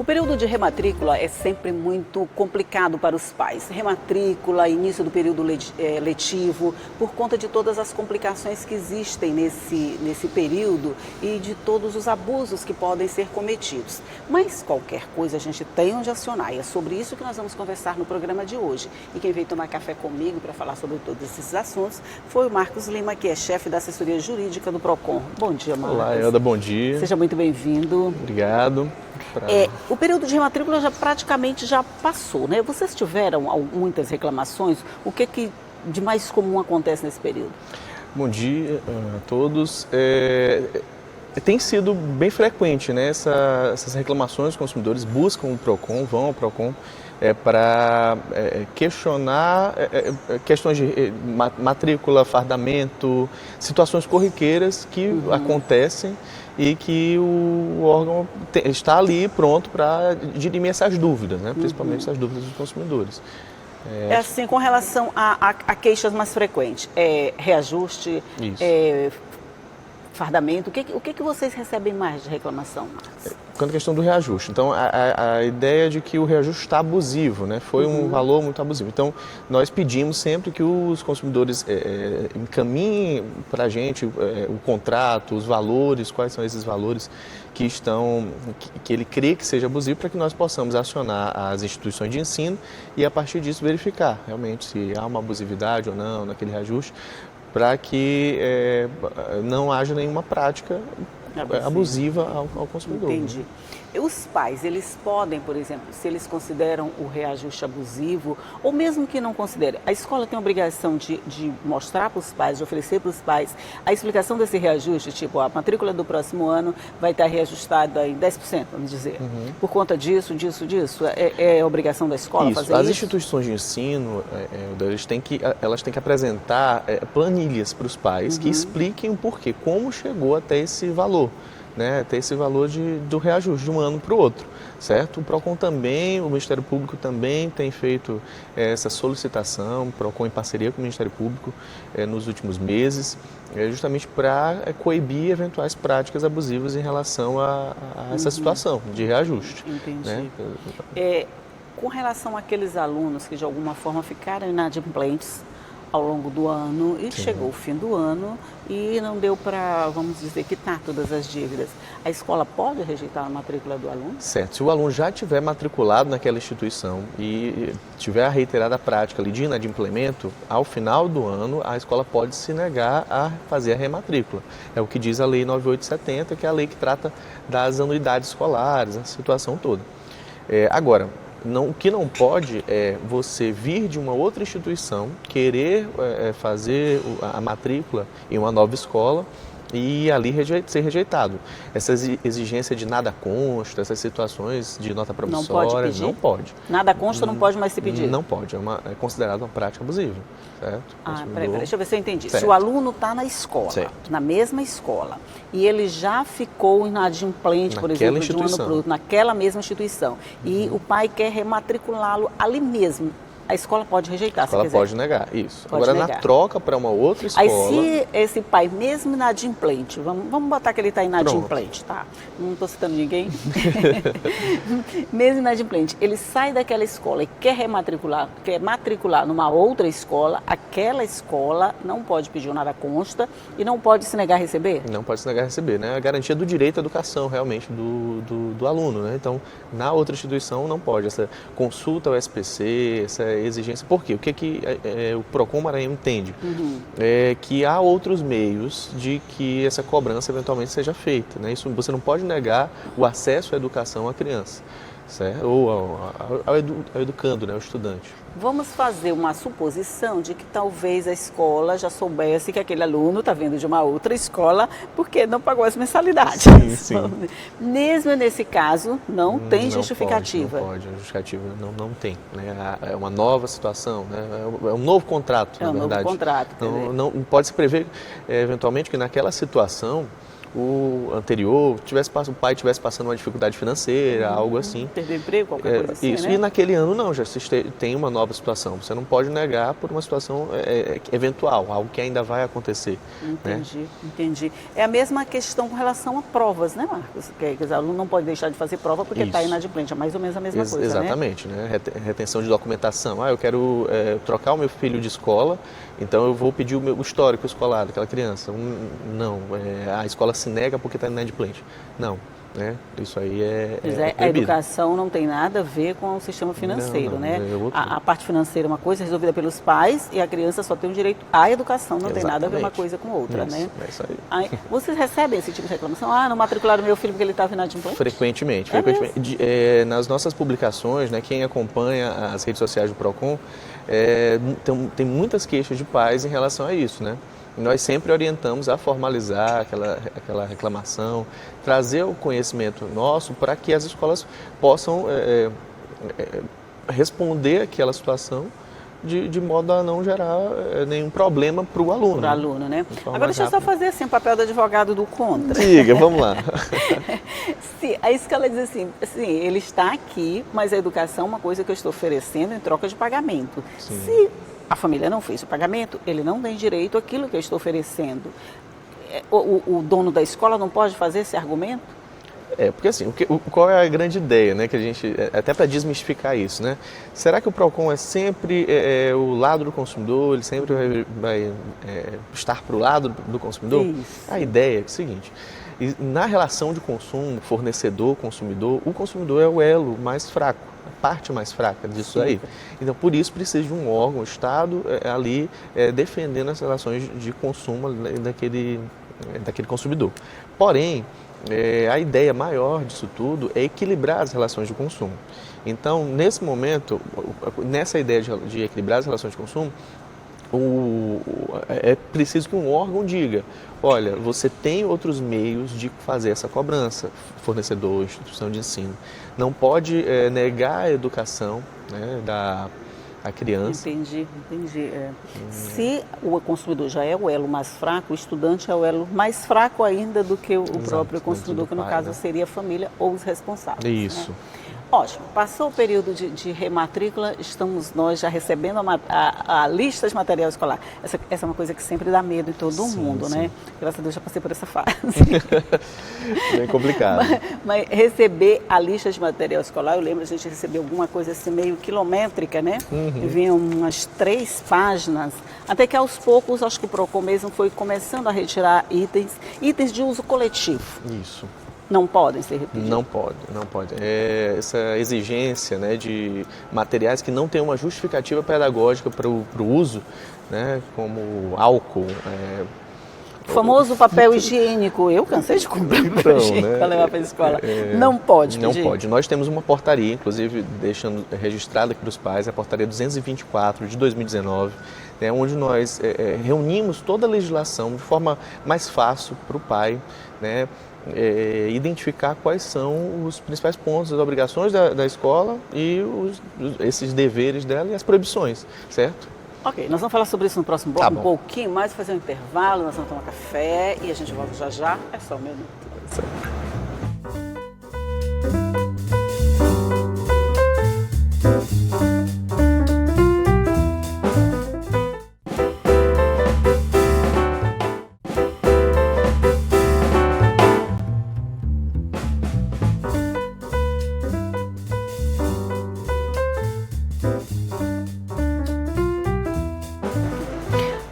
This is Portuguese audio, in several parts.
período de rematrícula é sempre muito complicado para os pais. Rematrícula, início do período letivo, por conta de todas as complicações que existem nesse período e de todos os abusos que podem ser cometidos. Mas qualquer coisa a gente tem onde acionar e é sobre isso que nós vamos conversar no programa de hoje. E quem veio tomar café comigo para falar sobre todos esses assuntos foi o Marcos Lima, que é chefe da assessoria jurídica do PROCON. Bom dia, Marcos. Olá, Elda, bom dia. Seja muito bem-vindo. Obrigado. O período de rematrícula praticamente já passou, né? Vocês tiveram muitas reclamações? O que de mais comum acontece nesse período? Bom dia a todos. Tem sido bem frequente, né? Essas reclamações dos consumidores buscam o PROCON, vão ao PROCON para questionar questões de matrícula, fardamento, situações corriqueiras que acontecem e que o órgão está ali pronto para dirimir essas dúvidas, né? Principalmente essas dúvidas dos consumidores. Assim, com relação a queixas mais frequentes, reajuste, fardamento, o que vocês recebem mais de reclamação, Marcos? Quanto à questão do reajuste, então a ideia de que o reajuste está abusivo, né? Foi um valor muito abusivo. Então nós pedimos sempre que os consumidores encaminhem para a gente o contrato, os valores, quais são esses valores que ele crê que seja abusivo, para que nós possamos acionar as instituições de ensino e a partir disso verificar realmente se há uma abusividade ou não naquele reajuste, para que não haja nenhuma prática abusiva ao consumidor. Entendi. E os pais, eles podem, por exemplo, se eles consideram o reajuste abusivo, ou mesmo que não considerem, a escola tem a obrigação de mostrar para os pais, de oferecer para os pais a explicação desse reajuste, tipo, a matrícula do próximo ano vai estar reajustada em 10%, vamos dizer. Por conta disso. É obrigação da escola fazer isso? As instituições de ensino, elas têm que apresentar planilhas para os pais que expliquem o porquê, como chegou até esse valor. Né, até esse valor do reajuste de um ano para o outro, certo? O PROCON também, o Ministério Público também tem feito essa solicitação, o PROCON em parceria com o Ministério Público nos últimos meses, justamente para coibir eventuais práticas abusivas em relação a essa situação de reajuste. Entendi. Né? Com relação àqueles alunos que de alguma forma ficaram inadimplentes ao longo do ano e chegou o fim do ano e não deu para, vamos dizer, quitar todas as dívidas. A escola pode rejeitar a matrícula do aluno? Certo. Se o aluno já tiver matriculado naquela instituição e tiver a reiterada prática ali de inadimplemento, ao final do ano a escola pode se negar a fazer a rematrícula. É o que diz a Lei 9870, que é a lei que trata das anuidades escolares, a situação toda. Agora, o que não pode é você vir de uma outra instituição, querer fazer a matrícula em uma nova escola e ali ser rejeitado. Essa exigência de nada consta, essas situações de nota promissória, não pode. Nada consta, não pode mais ser pedido? Não pode, é considerado uma prática abusiva, certo? Peraí, deixa eu ver se eu entendi. Certo. Se o aluno está na escola, na mesma escola, e ele já ficou inadimplente, por exemplo, de um ano para o outro, naquela mesma instituição, e o pai quer rematriculá-lo ali mesmo, a escola pode rejeitar, a escola pode negar, isso. Pode Agora, negar. na troca para uma outra escola... Aí, se esse pai, mesmo inadimplente, vamos botar que ele está inadimplente, tá? Não estou citando ninguém. Mesmo inadimplente, ele sai daquela escola e quer matricular numa outra escola, aquela escola não pode pedir nada consta e não pode se negar a receber? Não pode se negar a receber, né? A garantia do direito à educação, realmente, do aluno, né? Então, na outra instituição não pode. Essa consulta ao SPC, essa exigência. Por quê? O que o PROCON Maranhão entende? Que há outros meios de que essa cobrança eventualmente seja feita, né? Isso, você não pode negar o acesso à educação à criança, certo? Ou ao educando, né? Ao estudante. Vamos fazer uma suposição de que talvez a escola já soubesse que aquele aluno está vindo de uma outra escola porque não pagou as mensalidades. Sim. Mesmo nesse caso, não tem justificativa. Não pode, a justificativa não tem. Né? É uma nova situação, né? É um novo contrato, na verdade. Novo contrato. Não pode se prever, eventualmente, que naquela situação o anterior, o pai estivesse passando uma dificuldade financeira, algo assim. Perder emprego, qualquer coisa assim, isso. né? E naquele ano não, já tem uma nova situação. Você não pode negar por uma situação eventual, algo que ainda vai acontecer. Entendi, né? entendi. É a mesma questão com relação a provas, né, Marcos? Quer dizer, o aluno não pode deixar de fazer prova porque está inadimplente, é mais ou menos a mesma coisa, exatamente, né? Retenção de documentação. Eu quero trocar o meu filho de escola, então eu vou pedir o histórico escolar daquela criança. Não, a escola se nega porque está inadimplente. Não, né? Isso aí a educação não tem nada a ver com o sistema financeiro, né? A parte financeira é uma coisa resolvida pelos pais e a criança só tem o direito à educação, não tem nada a ver uma coisa com outra, né? É isso aí. Vocês recebem esse tipo de reclamação? Não matricularam meu filho porque ele estava inadimplente? Frequentemente. Nas nossas publicações, né, quem acompanha as redes sociais do PROCON, tem muitas queixas de pais em relação a isso, né? Nós sempre orientamos a formalizar aquela reclamação, trazer o conhecimento nosso para que as escolas possam responder àquela situação de modo a não gerar nenhum problema para o aluno. Para o aluno, né? Agora deixa eu só fazer assim, o papel do advogado do contra. Diga, vamos lá. Sim, a escola diz assim, ele está aqui, mas a educação é uma coisa que eu estou oferecendo em troca de pagamento. Sim. Se a família não fez o pagamento, ele não tem direito àquilo que eu estou oferecendo. O dono da escola não pode fazer esse argumento? Porque assim, qual é a grande ideia, né, que a gente, até para desmistificar isso, né? Será que o PROCON é sempre o lado do consumidor, ele sempre vai estar para o lado do consumidor? Isso. A ideia é o seguinte, na relação de consumo, fornecedor-consumidor, o consumidor é o elo mais fraco, a parte mais fraca disso aí. Então, por isso, precisa de um órgão, o Estado, ali defendendo as relações de consumo daquele consumidor. Porém, a ideia maior disso tudo é equilibrar as relações de consumo. Então, nesse momento, nessa ideia de equilibrar as relações de consumo, é preciso que um órgão diga, olha, você tem outros meios de fazer essa cobrança, fornecedor, instituição de ensino. Não pode negar a educação, né, da criança. Entendi. Se o consumidor já é o elo mais fraco, o estudante é o elo mais fraco ainda do que o próprio consumidor, que no caso seria a família ou os responsáveis. Isso. Né? Ótimo, passou o período de rematrícula, estamos nós já recebendo a lista de material escolar. Essa é uma coisa que sempre dá medo em todo mundo, né? Graças a Deus já passei por essa fase. Bem complicado. Mas receber a lista de material escolar, eu lembro, a gente recebeu alguma coisa assim meio quilométrica, né? Vinham umas 3 páginas, até que aos poucos, acho que o PROCON mesmo foi começando a retirar itens de uso coletivo. Isso. Não podem ser repetidos? Não pode. Essa exigência, né, de materiais que não têm uma justificativa pedagógica para o uso, né, como álcool. O famoso papel higiênico. Eu cansei de comprar papel higiênico para levar para a escola. Não pode pedir? Não pode. Nós temos uma portaria, inclusive deixando registrada aqui para os pais, a portaria 224 de 2019, né, onde nós reunimos toda a legislação de forma mais fácil para o pai, né, identificar quais são os principais pontos, as obrigações da escola e esses deveres dela e as proibições, certo? Ok, nós vamos falar sobre isso no próximo bloco, um pouquinho mais, fazer um intervalo, nós vamos tomar café e a gente volta já já, é só um minuto. Certo.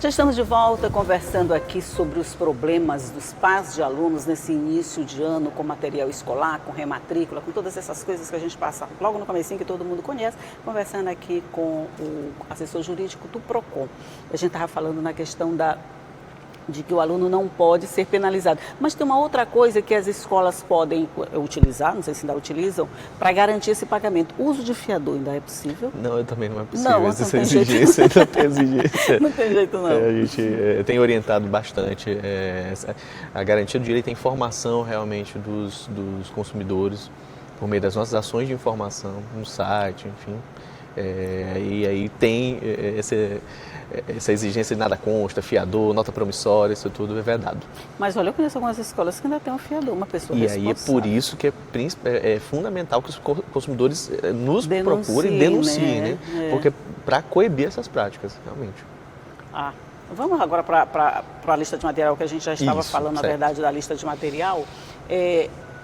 Já estamos de volta conversando aqui sobre os problemas dos pais de alunos nesse início de ano com material escolar, com rematrícula, com todas essas coisas que a gente passa logo no comecinho que todo mundo conhece, conversando aqui com o assessor jurídico do PROCON. A gente estava falando na questão de que o aluno não pode ser penalizado. Mas tem uma outra coisa que as escolas podem utilizar, não sei se ainda utilizam, para garantir esse pagamento. O uso de fiador ainda é possível? Não, também não é possível. Não, essa exigência, não tem exigência. Não tem jeito não. A gente tem orientado bastante a garantia do direito à informação realmente dos consumidores, por meio das nossas ações de informação no site, enfim. E aí tem essa exigência de nada consta, fiador, nota promissória, isso tudo é vedado. Mas olha, eu conheço algumas escolas que ainda tem um fiador, uma pessoa responsável. E aí é por isso que é fundamental que os consumidores nos procurem e denunciem, né? Porque para coibir essas práticas, realmente. Vamos agora para a lista de material, que a gente já estava falando, na verdade, da lista de material.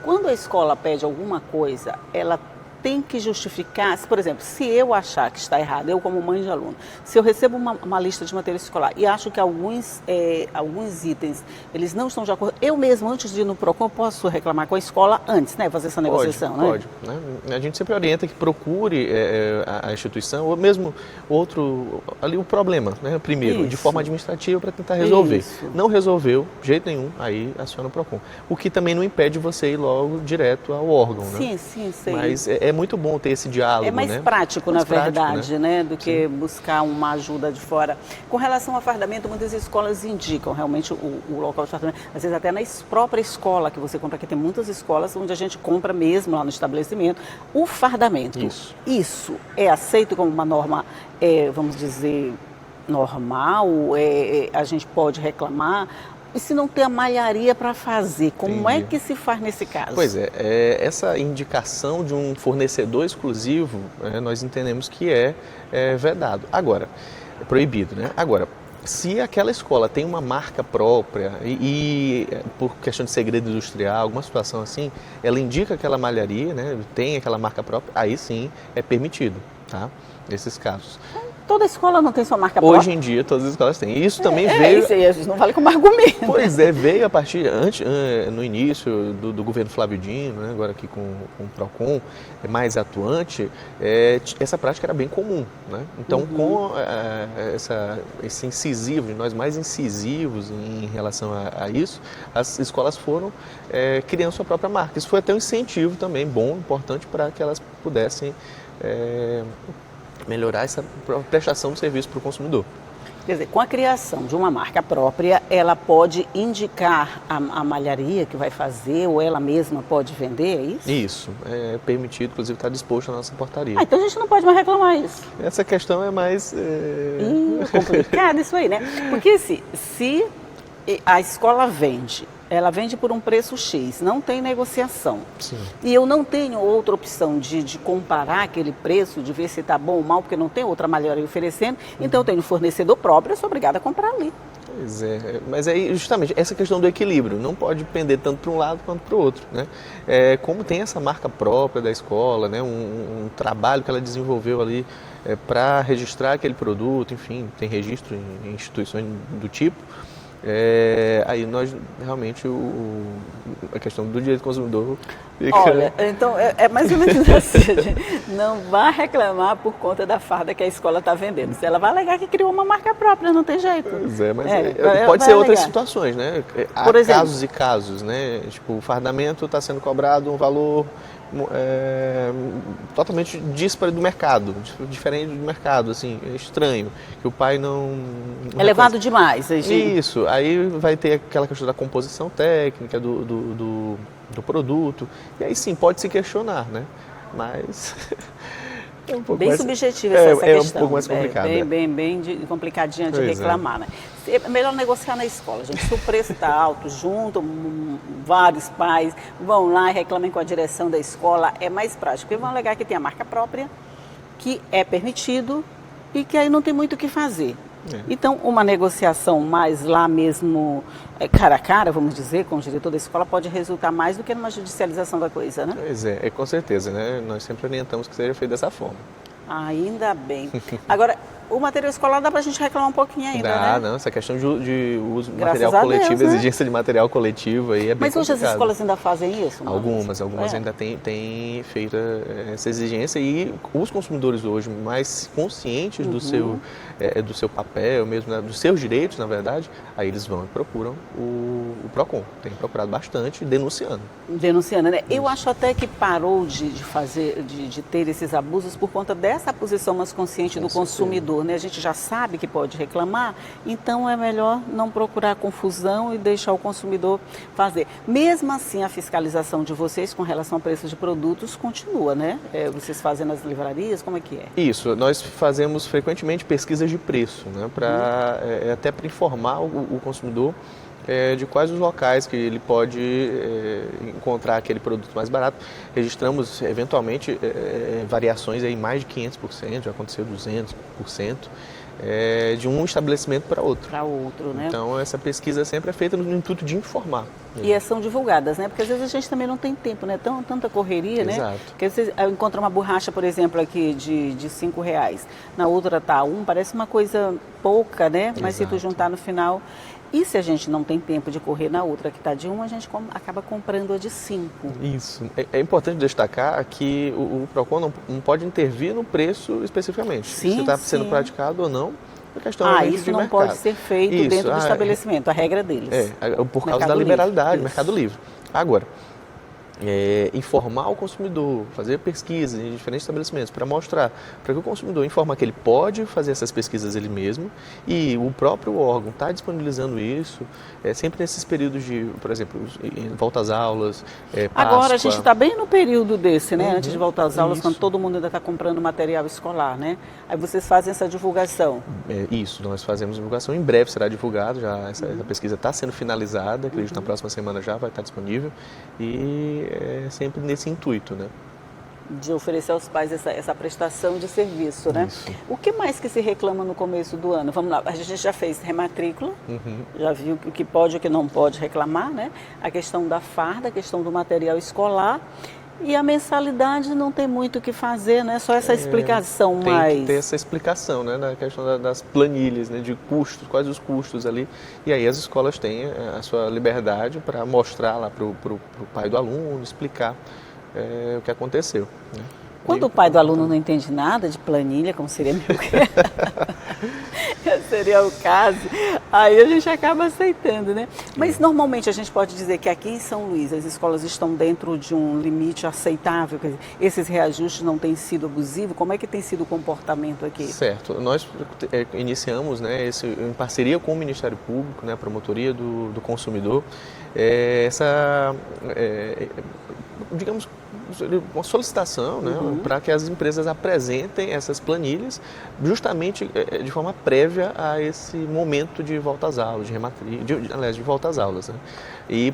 Quando a escola pede alguma coisa, ela tem que justificar, por exemplo, se eu achar que está errado, eu como mãe de aluno, se eu recebo uma lista de material escolar e acho que alguns itens, eles não estão de acordo, eu mesmo, antes de ir no PROCON, posso reclamar com a escola antes, né, fazer essa negociação, né? Pode, né? A gente sempre orienta que procure a instituição, ou mesmo o problema, né, primeiro, de forma administrativa, para tentar resolver. Não resolveu, de jeito nenhum, aí aciona o PROCON. O que também não impede você ir logo direto ao órgão, né? Sim, sei. Mas é muito bom ter esse diálogo, é mais prático, na verdade, né, do que buscar uma ajuda de fora. Com relação ao fardamento, muitas escolas indicam realmente o local de fardamento, às vezes até na própria escola que você compra, aqui tem muitas escolas onde a gente compra mesmo lá no estabelecimento, o fardamento. Isso é aceito como uma norma, vamos dizer, normal? A gente pode reclamar? E se não tem a malharia para fazer, como é que se faz nesse caso? Pois essa indicação de um fornecedor exclusivo, nós entendemos que é vedado. Agora, é proibido, né? Agora, se aquela escola tem uma marca própria e por questão de segredo industrial, alguma situação assim, ela indica aquela malharia, né? Tem aquela marca própria, aí sim é permitido, tá? Nesses casos. Toda escola não tem sua marca própria? Hoje em dia, todas as escolas têm. Isso também veio... Isso aí, a gente não vale como argumento. Pois veio a partir, no início do governo Flávio Dino, né, agora aqui com o PROCON, mais atuante, essa prática era bem comum, né? Então, com esse incisivo, de nós mais incisivos em relação a isso, as escolas foram criando sua própria marca. Isso foi até um incentivo também bom, importante, para que elas pudessem... melhorar essa prestação de serviço para o consumidor. Quer dizer, com a criação de uma marca própria, ela pode indicar a malharia que vai fazer, ou ela mesma pode vender, é isso? Isso, é permitido, inclusive está disposto na nossa portaria. Então a gente não pode mais reclamar isso. Essa questão é mais... complicado isso aí, né? Porque se a escola vende, ela vende por um preço X, não tem negociação. Sim. E eu não tenho outra opção de comparar aquele preço, de ver se está bom ou mal, porque não tem outra malharia oferecendo. Então eu tenho um fornecedor próprio, eu sou obrigada a comprar ali. Pois mas aí justamente essa questão do equilíbrio, não pode pender tanto para um lado quanto para o outro, né? Como tem essa marca própria da escola, né? Um trabalho que ela desenvolveu ali para registrar aquele produto, enfim, tem registro em instituições do tipo. Aí nós realmente a questão do direito do consumidor fica... Olha, então é mais ou menos assim, gente. Não vá reclamar por conta da farda que a escola está vendendo. Se ela vai alegar que criou uma marca própria, não tem jeito. Pois mas pode ser outras situações, né? Há por exemplo, casos e casos, né? Tipo, o fardamento está sendo cobrado um valor totalmente dísparo do mercado, diferente do mercado, assim, é estranho, que o pai não elevado demais. Isso, aí vai ter aquela questão da composição técnica do produto, e aí sim, pode se questionar, né? Mas... é um pouco bem mais subjetiva essa questão. É um pouco mais complicado. Bem complicadinha de reclamar, né? É melhor negociar na escola, gente. Se o preço está alto, juntam vários pais, vão lá e reclamem com a direção da escola, é mais prático. Porque vão alegar que tem a marca própria, que é permitido e que aí não tem muito o que fazer. Então, uma negociação mais lá mesmo, cara a cara, vamos dizer, com o diretor da escola, pode resultar mais do que numa judicialização da coisa, né? Pois com certeza, né? Nós sempre orientamos que seja feito dessa forma. Ainda bem. Agora, o material escolar dá para a gente reclamar um pouquinho ainda, né? Não, essa questão de uso de material coletivo, Deus, né? Exigência de material coletivo aí é bem Mas hoje complicado. As escolas ainda fazem isso? Algumas ainda têm feito essa exigência e os consumidores hoje mais conscientes do seu papel, mesmo, né, dos seus direitos, na verdade, aí eles vão e procuram o PROCON. Tem procurado bastante, denunciando. Denunciando, né? Eu acho até que parou de ter esses abusos por conta dessa posição mais consciente do consumidor. consumidor, né? A gente já sabe que pode reclamar, então é melhor não procurar confusão e deixar o consumidor fazer. Mesmo assim, a fiscalização de vocês com relação ao preço de produtos continua, né? Vocês fazem nas livrarias, como é que é? Isso, nós fazemos frequentemente pesquisas de preço, né? Até para informar o consumidor de quais os locais que ele pode encontrar aquele produto mais barato. Registramos, eventualmente, variações aí mais de 500%, já aconteceu 200%, de um estabelecimento para outro. Para outro, né? Então, essa pesquisa sempre é feita no intuito de informar. E são divulgadas, né? Porque às vezes a gente também não tem tempo, né? Tanta correria, Exato. né? Porque você encontra uma borracha, por exemplo, aqui de R$5, na outra tá parece uma coisa pouca, né? Mas se tu juntar no final... E se a gente não tem tempo de correr na outra que está de 1, a gente acaba comprando a de 5. Isso. É importante destacar que o PROCON não pode intervir no preço especificamente. Sim, se está sendo praticado ou não, é questão isso de não mercado. pode ser feito dentro do estabelecimento, a regra deles. Por causa da liberalidade, Mercado Livre. Agora, informar o consumidor, fazer pesquisas em diferentes estabelecimentos para mostrar, para que o consumidor informe que ele pode fazer essas pesquisas ele mesmo e o próprio órgão está disponibilizando isso sempre nesses períodos de, por exemplo, volta às aulas, Páscoa. Agora a gente está bem no período desse, né? Antes de voltar às aulas, Isso. quando todo mundo ainda está comprando material escolar, né? Aí vocês fazem essa divulgação. Isso, nós fazemos divulgação, em breve será divulgado, já essa pesquisa está sendo finalizada, acredito que na próxima semana já vai estar disponível e sempre nesse intuito, né? De oferecer aos pais essa prestação de serviço, né? Isso. O que mais que se reclama no começo do ano? Vamos lá, a gente já fez rematrícula, já viu o que pode e o que não pode reclamar, né? A questão da farda, a questão do material escolar e a mensalidade não tem muito o que fazer, né? Só essa explicação tem mais... que ter essa explicação, né? Na questão das planilhas, né? De custos, quais os custos ali. E aí as escolas têm a sua liberdade para mostrar lá para o pai do aluno, explicar o que aconteceu. Né? Quando o pai do aluno não entende nada de planilha, como seria seria o caso, aí a gente acaba aceitando, né? Mas normalmente a gente pode dizer que aqui em São Luís as escolas estão dentro de um limite aceitável, quer dizer, esses reajustes não têm sido abusivos, como é que tem sido o comportamento aqui? Certo, nós iniciamos, né, em parceria com o Ministério Público, né, a Promotoria do Consumidor, digamos, uma solicitação, né, para que as empresas apresentem essas planilhas justamente de forma prévia a esse momento de volta às aulas, de volta às aulas. Né? E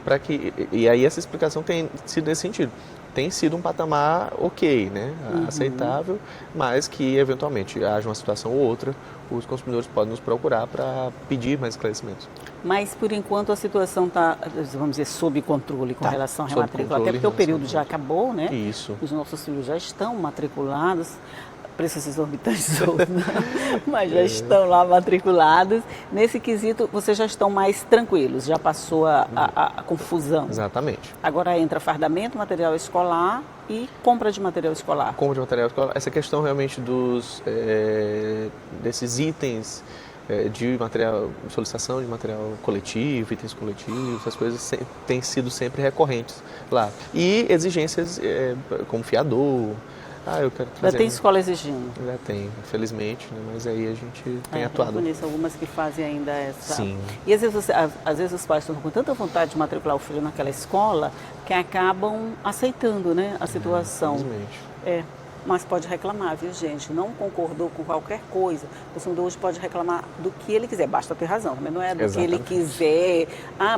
aí essa explicação tem sido nesse sentido. Tem sido um patamar ok, né, aceitável, mas que eventualmente haja uma situação ou outra, os consumidores podem nos procurar para pedir mais esclarecimentos. Mas, por enquanto, a situação está, vamos dizer, sob controle com relação à rematrícula. Até porque o período já acabou, né? Isso. Os nossos filhos já estão matriculados, preços exorbitantes ou não, mas já estão lá matriculados. Nesse quesito, vocês já estão mais tranquilos, já passou a confusão. Exatamente. Agora entra fardamento, material escolar e compra de material escolar. Compra de material escolar. Essa questão realmente desses itens de material, solicitação de material coletivo, itens coletivos, essas coisas têm sido sempre recorrentes lá. E exigências como fiador. Eu quero trazer... Já tem escola exigindo? Já tem, infelizmente, né? Mas aí a gente tem atuado. Eu conheço algumas que fazem ainda essa... Sim. E às vezes os pais estão com tanta vontade de matricular o filho naquela escola que acabam aceitando, né, a situação. Infelizmente. Mas pode reclamar, viu, gente? Não concordou com qualquer coisa. O consumidor hoje pode reclamar do que ele quiser, basta ter razão. Mas não é do Exatamente. que ele quiser.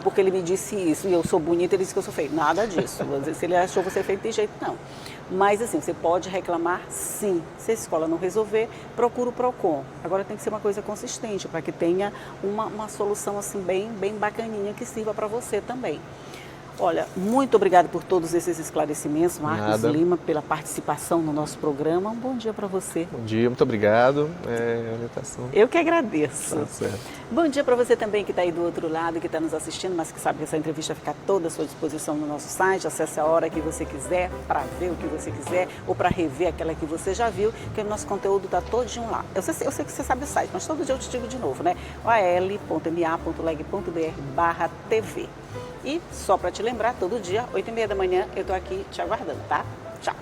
Porque ele me disse isso e eu sou bonita, ele disse que eu sou feia. Nada disso. Às vezes, se ele achou você feio, tem jeito, não. Mas, assim, você pode reclamar, sim. Se a escola não resolver, procura o PROCON. Agora tem que ser uma coisa consistente, para que tenha uma solução, assim, bem bacaninha, que sirva para você também. Olha, muito obrigada por todos esses esclarecimentos, Marcos Lima, pela participação no nosso programa. Um bom dia para você. Bom dia, muito obrigado. Orientação. Eu que agradeço. Tá certo. Bom dia para você também que está aí do outro lado, que está nos assistindo, mas que sabe que essa entrevista fica toda à sua disposição no nosso site. Acesse a hora que você quiser, para ver o que você quiser, ou para rever aquela que você já viu, que o nosso conteúdo está todinho lá. Eu sei que você sabe o site, mas todo dia eu te digo de novo, né? oal.ma.leg.br/TV. E só para te lembrar, todo dia, 8h30 da manhã, eu estou aqui te aguardando, tá? Tchau!